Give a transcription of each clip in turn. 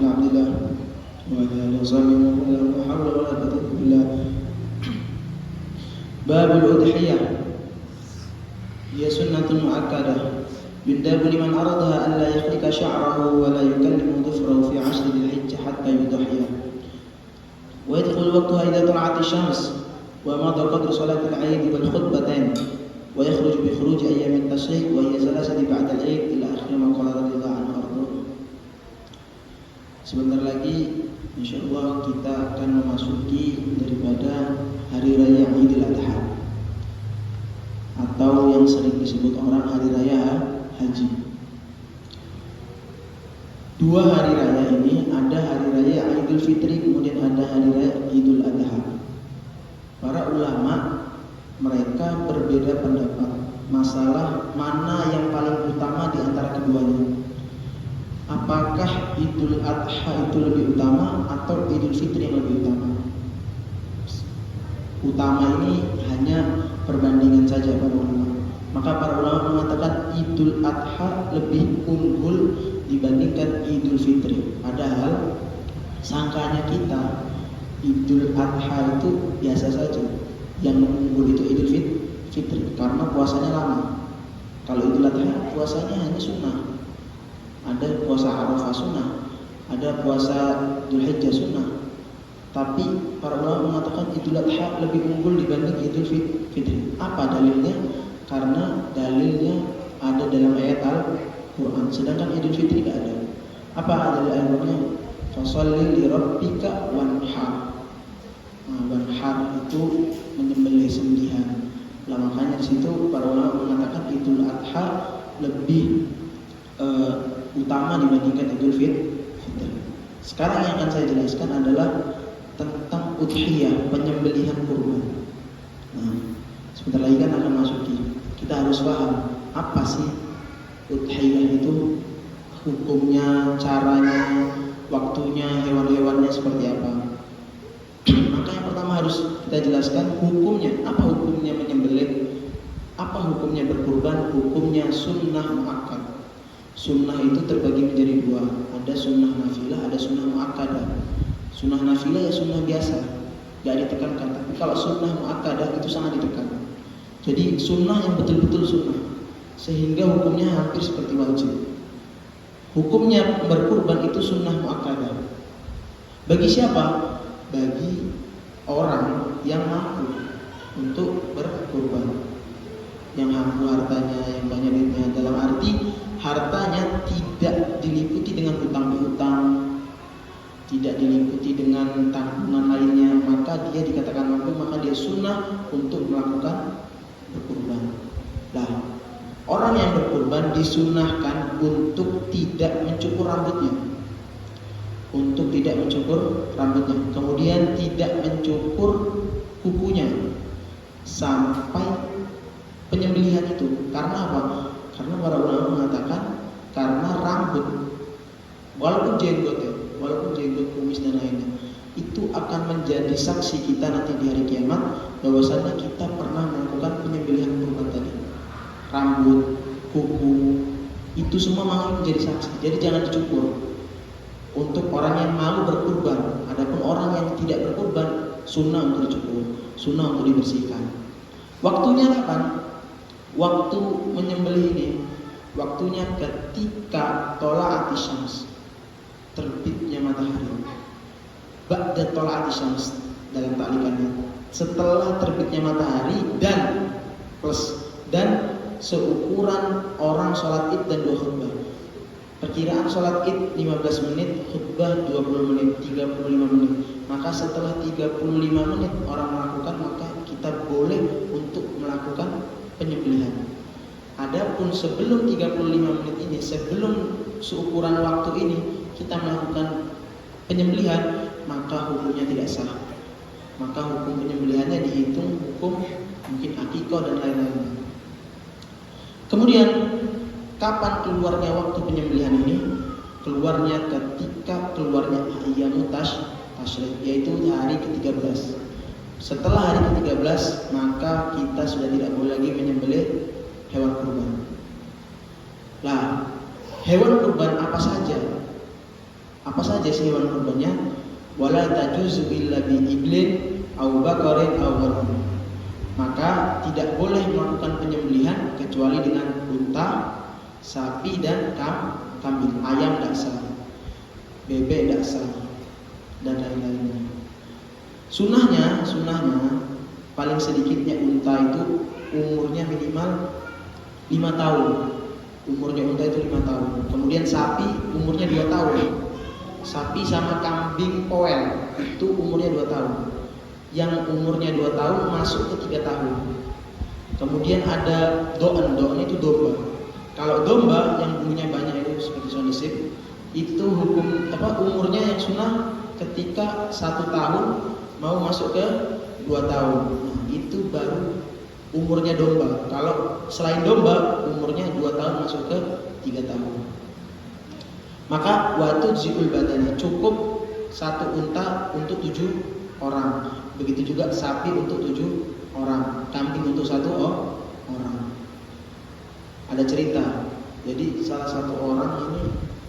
عبد الله وعلى آله وصحبه ومن لا حول ولا قوة إلا بالله. باب الأضحية هي سنة مؤكدة يندب لمن أرادها ألا يحلق شعره ولا يكلم ظفره في 10 ذي الحجة حتى يضحي، ويدخل وقتها إذا طلعت الشمس ومضى قدر صلاة العيد والخطبتين، ويخرج بخروج أيام التشريق وهي 3 بعد العيد إلى آخر ما قال رضي الله عنه. Sebentar lagi insyaallah kita akan memasuki daripada hari raya Idul Adha atau yang sering disebut orang hari raya haji. Dua hari raya ini, ada hari raya Idul Fitri, kemudian ada hari raya Idul Adha. Para ulama mereka berbeda pendapat masalah mana yang paling utama di antara keduanya. Apakah Idul Adha itu lebih utama atau Idul Fitri yang lebih utama? Utama ini hanya perbandingan saja para ulama. Maka para ulama mengatakan Idul Adha lebih unggul dibandingkan Idul Fitri. Padahal sangkanya kita Idul Adha itu biasa saja. Yang unggul itu Idul Fitri karena puasanya lama. Kalau Idul Adha puasanya hanya sunnah. Ada puasa Arafah sunnah, ada puasa Dzulhijjah sunnah. Tapi para ulama mengatakan Idul Adha lebih unggul dibanding Idul Fitri. Apa dalilnya? Karena dalilnya ada dalam ayat Al-Quran, sedangkan Idul Fitri tidak ada. Apa dalil ayatnya? Fasholli li rabbika wanhar. Wanhar itu menyembelih sembelihan. Nah, makanya di situ para ulama mengatakan Idul Adha lebih utama dibandingkan Idul Fitri. Sekarang yang akan saya jelaskan adalah tentang udhiyah, penyembelihan kurban. Nah, sebentar lagi kan akan masuki. Kita harus paham apa sih udhiyah itu, hukumnya, caranya, waktunya, hewan-hewannya seperti apa. Maka yang pertama harus kita jelaskan hukumnya. Apa hukumnya menyembelih? Apa hukumnya berkurban? Hukumnya sunnah muakkad. Sunnah itu terbagi menjadi dua. Ada sunnah nafilah, ada sunnah muakkadah. Sunnah nafilah ya sunnah biasa, gak ditekankan. Tapi kalau sunnah muakkadah itu sangat ditekan. Jadi sunnah yang betul-betul sunnah, sehingga hukumnya hampir seperti wajib. Hukumnya berkurban itu sunnah muakkadah. Bagi siapa? Bagi orang yang mampu untuk berkurban, yang mampu hartanya, yang banyak duitnya. Dalam arti hartanya tidak diliputi dengan hutang piutang, tidak diliputi dengan tanggungan lainnya, maka dia dikatakan mampu, maka dia sunnah untuk melakukan berkurban. Nah, orang yang berkurban disunnahkan untuk tidak mencukur rambutnya, kemudian tidak mencukur kukunya sampai penyembelihan itu. Karena apa? Karena para ulama mengatakan karena rambut, walaupun jenggot, kumis dan lainnya, itu akan menjadi saksi kita nanti di hari kiamat bahwasanya kita pernah melakukan penyembelihan kurban tadi. Rambut, kuku, itu semua mau menjadi saksi. Jadi jangan dicukur. Untuk orang yang mau berkurban, adapun orang yang tidak berkurban, sunnah untuk dicukur, sunnah untuk dibersihkan. Waktunya kapan? Waktu menyembelih ini waktunya ketika tola'ati syams, terbitnya matahari. Ba'da tola'ati syams dalam taklikannya, setelah terbitnya matahari dan seukuran orang sholat id dan 2 khutbah. Perkiraan sholat id 15 menit, khutbah 20 menit, 35 menit. Maka setelah 35 menit orang melakukan, maka kita boleh untuk melakukan penyembelihan. Adapun sebelum 35 menit ini, sebelum seukuran waktu ini kita melakukan penyembelihan, maka hukumnya tidak sah. Maka hukum penyembelihannya dihitung hukum mungkin akikah dan lain-lain. Kemudian kapan keluarnya waktu penyembelihan ini? Keluarnya ketika keluarnya ayyamut tasyrik, yaitu hari ke-13. Setelah hari ke-13 maka kita sudah tidak boleh lagi menyembelih hewan kurban. Lah, hewan kurban apa saja Apa saja sih hewan kurbannya? Wala tajuzu illa bi iblin aw baqarin aw ghanam. Maka tidak boleh melakukan penyembelihan kecuali dengan unta, sapi dan kambing. Ayam tidak sah, bebek tidak sah, dan lain-lainnya. Sunnahnya paling sedikitnya unta itu umurnya minimal 5 tahun. Umurnya unta itu 5 tahun. Kemudian sapi umurnya 2 tahun. Sapi sama kambing poel itu umurnya 2 tahun. Yang umurnya 2 tahun masuk ke 3 tahun. Kemudian ada doan itu domba. Kalau domba yang bulunya banyak itu seperti sondesip, itu umurnya yang sunnah ketika 1 tahun mau masuk ke 2 tahun. Nah, itu baru umurnya domba. Kalau selain domba umurnya 2 tahun masuk ke 3 tahun. Maka waktu zikul badana cukup 1 unta untuk 7 orang. Begitu juga sapi untuk 7 orang, kambing untuk 1 orang. Ada cerita. Jadi salah satu orang ini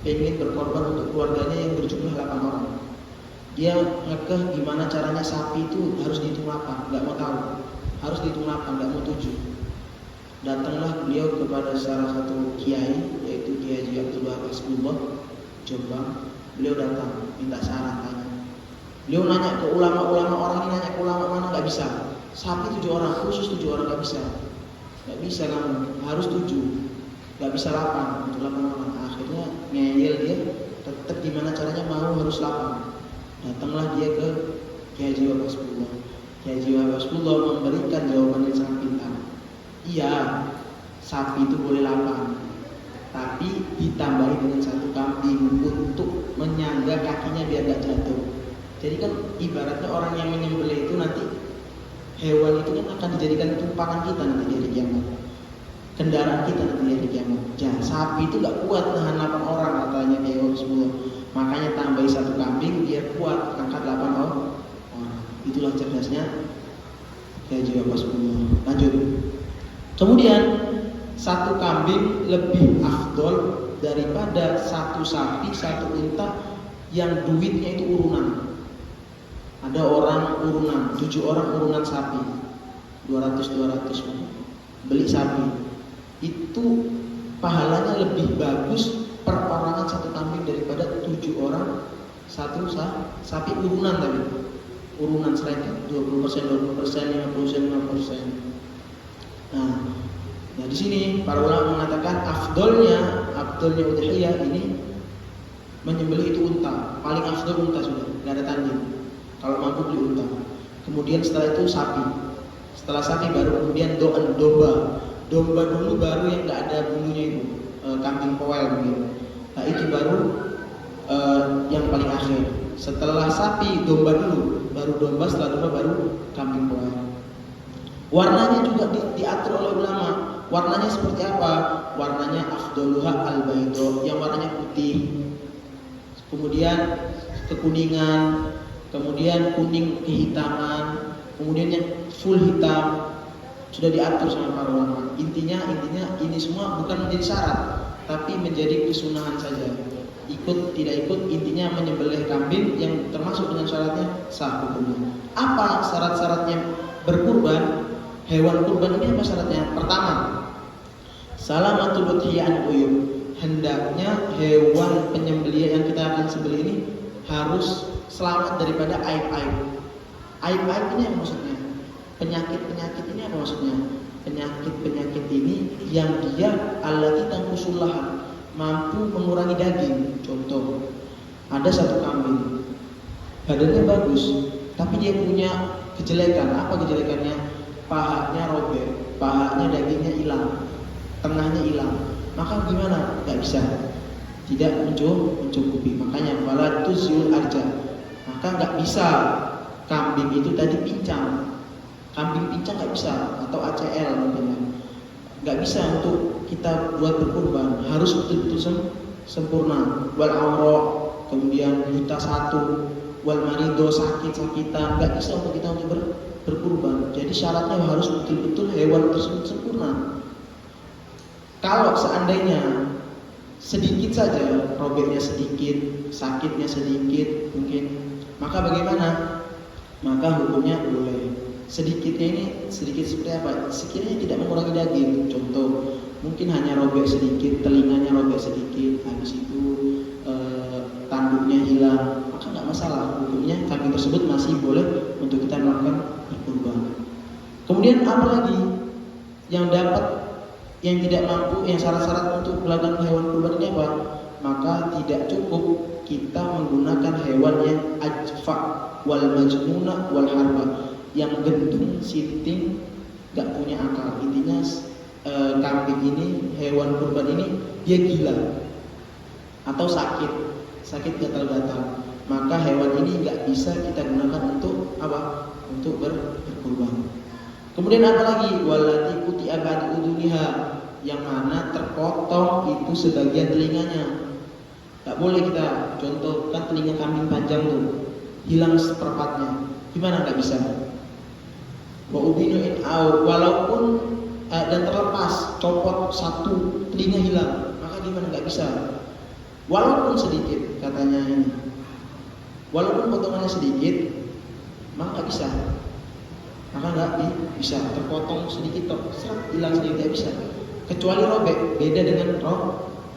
pengen berkorban untuk keluarganya yang berjumlah 8 orang. Dia ngekeh gimana caranya sapi itu harus dihitung 8, nggak mau tahu. Harus dihitung 8, nggak mau 7. Datanglah beliau kepada salah satu kiai, yaitu Kiai Haji Abdul Wahab Hasbullah, Jombang. Beliau datang minta saran, tanya. Beliau nanya ke ulama-ulama, orang ini nanya ke ulama mana, nggak bisa. Sapi 7 orang, khusus 7 orang nggak bisa. Nggak bisa kamu, harus 7. Nggak bisa 8, untuk 8 orang. Akhirnya ngeyel dia, tetap gimana caranya mau harus 8. Datanglah dia ke Kiai Haji Wahab Hasbullah. Kiai Haji Wahab Hasbullah memberikan jawaban yang sangat pintar. Iya, sapi itu boleh 8, tapi ditambahi dengan 1 kambing untuk menyangga kakinya biar gak jatuh. Jadi kan ibaratnya orang yang menyembelih itu nanti hewan itu kan akan dijadikan tumpangan kita nanti di hari kiamat. Kendaraan kita nanti di hari kiamat. Jangan sapi itu gak kuat nahan 8 orang katanya Kiai Wahab Hasbullah. Makanya tambahi 1 kambing biar kuat angkat 8 orang. Itulah cerdasnya Kiai Haji Wahab Hasbullah. Lanjut. Kemudian 1 kambing lebih afdol daripada 1 sapi, 1 unta yang duitnya itu urunan. Ada orang urunan, 7 orang urunan sapi, 200 beli sapi. Itu pahalanya lebih bagus perorangan 1 kambing daripada 7 orang 1 sapi urunan tadi. Urunan selain 20%, 50%. Nah, di sini para ulama mengatakan afdolnya udhiyah ini menyembelih itu unta. Paling afdol unta sudah, nggak ada tanding. Kalau mampu beli unta. Kemudian setelah itu sapi. Setelah sapi baru kemudian domba. Domba dulu baru yang nggak ada bulunya itu, kambing poel begitu. Nah itu baru yang paling akhir. Setelah sapi domba dulu, baru domba, setelah domba baru kambing poel. Warnanya juga diatur oleh ulama. Warnanya seperti apa? Warnanya afdoluha al-baydo, yang warnanya putih. Kemudian kekuningan, kemudian kuning kehitaman, kemudian yang full hitam. Sudah diatur sama para ulama. Intinya ini semua bukan menjadi syarat, tapi menjadi kesunahan saja. Ikut tidak ikut, intinya menyembelih kambing yang termasuk dengan syaratnya sah hukumnya. Apa syarat-syaratnya berkurban? Hewan kurban ini apa syaratnya? Pertama, salamatul udhiyah uyub. Hendaknya hewan penyembelihan yang kita akan sembelih ini harus selamat daripada aib-aib. Aib-aib ini apa maksudnya? Penyakit-penyakit ini apa maksudnya? Penyakit-penyakit ini yang dia allati tanqusullah, mampu mengurangi daging. Contoh, ada 1 kambing, badannya bagus, tapi dia punya kejelekan. Apa kejelekannya? Pahanya robek, pahanya dagingnya hilang, tengahnya hilang. Maka gimana? Gak bisa, tidak mencukupi. Makanya wala tuzul arja. Maka gak bisa kambing itu tadi pincang. Kambing pincang gak bisa, atau ACL mungkin. Gak bisa untuk kita buat berkurban. Harus betul-betul sempurna. Wal auro, kemudian buta 1, wal marido, sakit-sakitan. Gak bisa untuk kita untuk berkurban. Jadi syaratnya harus betul-betul hewan tersebut sempurna. Kalau seandainya sedikit saja, robeknya sedikit, sakitnya sedikit mungkin, maka bagaimana? Maka hukumnya boleh. Sedikitnya ini sedikit seperti apa? Sekiranya tidak mengurangi daging. Contoh, mungkin hanya robek sedikit, telinganya robek sedikit, habis itu tanduknya hilang, maka nggak masalah. Hukumnya kambing tersebut masih boleh untuk kita melakukan berkurban. Kemudian apa lagi yang dapat, yang tidak mampu, yang syarat-syarat untuk melakukan hewan kurban ini apa? Maka tidak cukup kita menggunakan hewan yang ajfa wal majnuna wal harba, yang gendung, sinting, gak punya akal. Intinya kambing ini, hewan kurban ini dia gila atau sakit gatal-gatal, maka hewan ini gak bisa kita gunakan untuk apa? Untuk berkurban. Kemudian apa lagi? Walati kuti abadi uduniha, yang mana terpotong itu sebagian telinganya. Tak boleh kita, contoh kan telinga kambing panjang tuh, hilang seperempatnya, gimana? Nggak bisa. Wa ubinuin au, walaupun dan terlepas, copot satu telinga hilang, maka gimana? Nggak bisa. Walaupun sedikit, katanya ini, walaupun potongannya sedikit, maka nggak bisa. Maka nggak bisa, terpotong sedikit, hilang sedikit, nggak bisa. Kecuali robek, beda dengan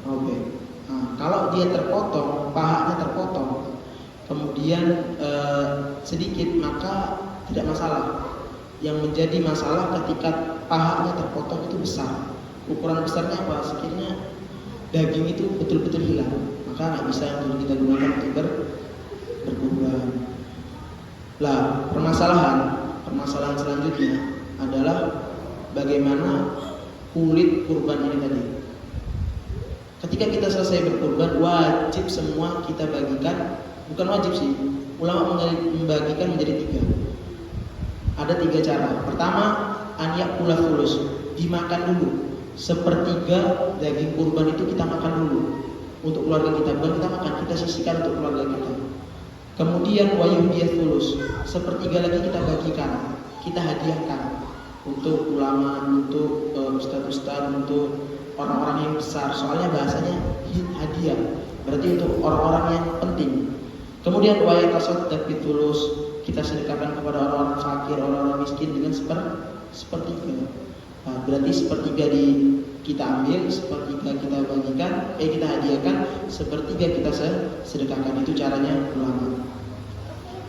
robek. Nah, kalau dia terpotong, pahanya terpotong, kemudian sedikit, maka tidak masalah. Yang menjadi masalah ketika pahanya terpotong itu besar. Ukuran besarnya apa? Sekiranya daging itu betul-betul hilang, maka nggak bisa untuk kita gunakan untuk berkurban. Lah, permasalahan selanjutnya adalah bagaimana kulit kurban ini tadi. Ketika kita selesai berkurban, wajib semua kita bagikan. Bukan wajib sih, ulama membagikan menjadi 3. Ada 3 cara. Pertama, anyak pula fulus, dimakan dulu. Sepertiga daging kurban itu kita makan dulu untuk keluarga kita, bukan kita makan, kita sisihkan untuk keluarga kita. Kemudian wayuhdiyah fulus, sepertiga lagi kita bagikan, kita hadiahkan untuk ulama, untuk ustaz-ustaz, untuk orang-orang yang besar. Soalnya bahasanya hadiah, berarti untuk orang-orang yang penting. Kemudian wa yatasaddaq bitulus, kita sedekahkan kepada orang-orang fakir, orang-orang miskin dengan sepertiga. Nah, berarti sepertiga kita ambil, sepertiga kita bagikan, kita hadiahkan, sepertiga kita sedekahkan. Itu caranya ulama.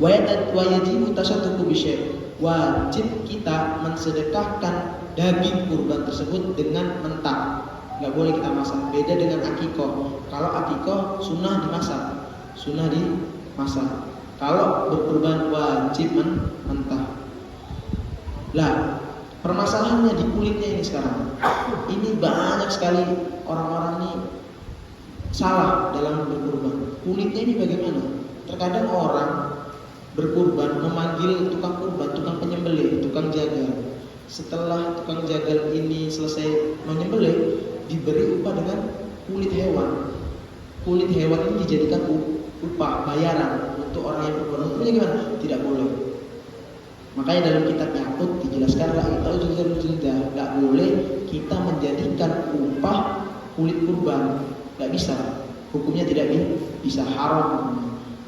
Wa yajibu tasadduqu bisyai', wajib kita mensedekahkan daging kurban tersebut dengan mentah. Nggak boleh kita masak. Beda dengan akikoh. Kalau akikoh sunnah dimasak. Kalau berkurban wajib mentah. Lah, permasalahannya di kulitnya ini sekarang. Ini banyak sekali orang-orang ini salah dalam berkurban. Kulitnya ini bagaimana? Terkadang orang berkurban memanggil tukang kurban, tukang penyembelih, tukang jagal. Setelah tukang jagal ini selesai menyembelih, diberi upah dengan kulit hewan. Kulit hewan ini dijadikan upah bayaran untuk orang yang berkurban. Hukumnya gimana? Tidak boleh. Makanya dalam kitab Yakut dijelaskan nggak boleh kita menjadikan upah kulit kurban. Nggak bisa. Hukumnya tidak bisa, haram.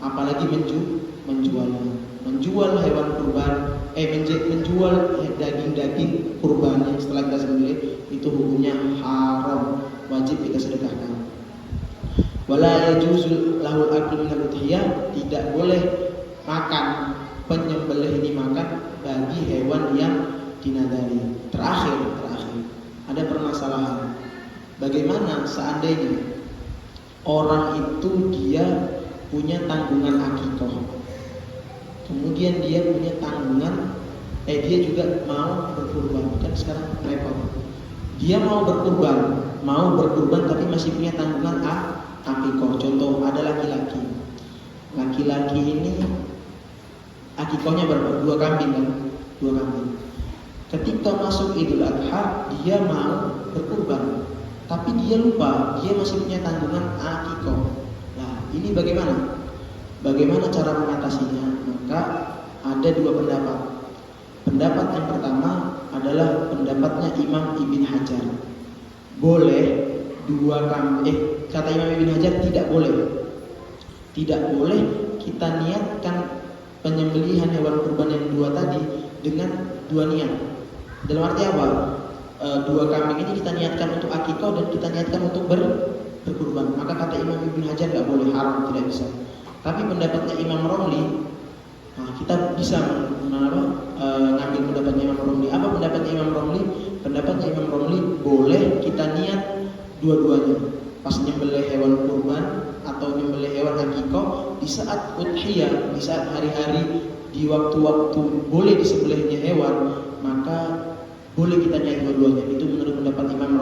Apalagi menjual hewan kurban, menjual daging kurban yang setelah kita sembelih, itu hukumnya haram, wajib kita sedekahkan. Wala yajuzul lahul aklu minal udhiyah, tidak boleh makan, penyembelih ini makan bagi hewan yang dinadari. Terakhir ada permasalahan. Bagaimana seandainya orang itu dia punya tanggungan akikoh, kemudian dia punya tanggungan, dia juga mau berkurban. Kan sekarang repot. Dia mau berkurban tapi masih punya tanggungan akikoh. Contoh, ada laki-laki ini akikohnya berapa? 2 kambing kan? 2 kambing. Ketika masuk Idul Adha, dia mau berkurban, tapi dia lupa, dia masih punya tanggungan akikoh. Ini bagaimana cara mengatasinya? Maka ada 2 pendapat. Pendapat yang pertama adalah pendapatnya Imam Ibn Hajar. Boleh kata Imam Ibn Hajar tidak boleh kita niatkan penyembelihan hewan kurban yang dua tadi dengan dua niat. Dalam arti apa? Dua kambing ini kita niatkan untuk akikah dan kita niatkan untuk berkurban. Maka kata Imam Ibn Hajar nggak boleh, haram, tidak bisa. Tapi pendapatnya Imam Romli, kita bisa ngambil pendapatnya Imam Romli. Apa pendapatnya Imam Romli? Pendapatnya Imam Romli boleh kita niat dua-duanya. Pas nyembelih hewan kurban atau nyembelih hewan akikah, di saat udhiyah, di saat hari-hari, di waktu-waktu boleh disembelihnya hewan, maka boleh kita niat dua-duanya. Itu menurut pendapat Imam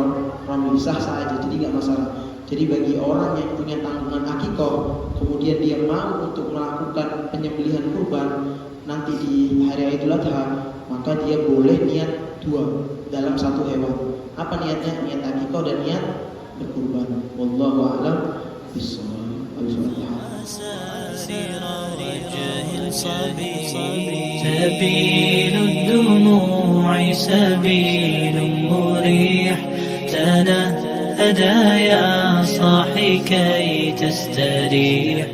Romli, sah-sah aja, jadi nggak masalah. Jadi bagi orang yang punya tanggungan akikah, kemudian dia mau untuk melakukan penyembelihan kurban nanti di hari Idul Adha, maka dia boleh niat dua dalam satu hewan. Apa niatnya? Niat akikah dan niat berkurban. Wallahu a'lam bishawab. سبيل الدموع سبيل مريح تنهدى يا صاحي كي تستريح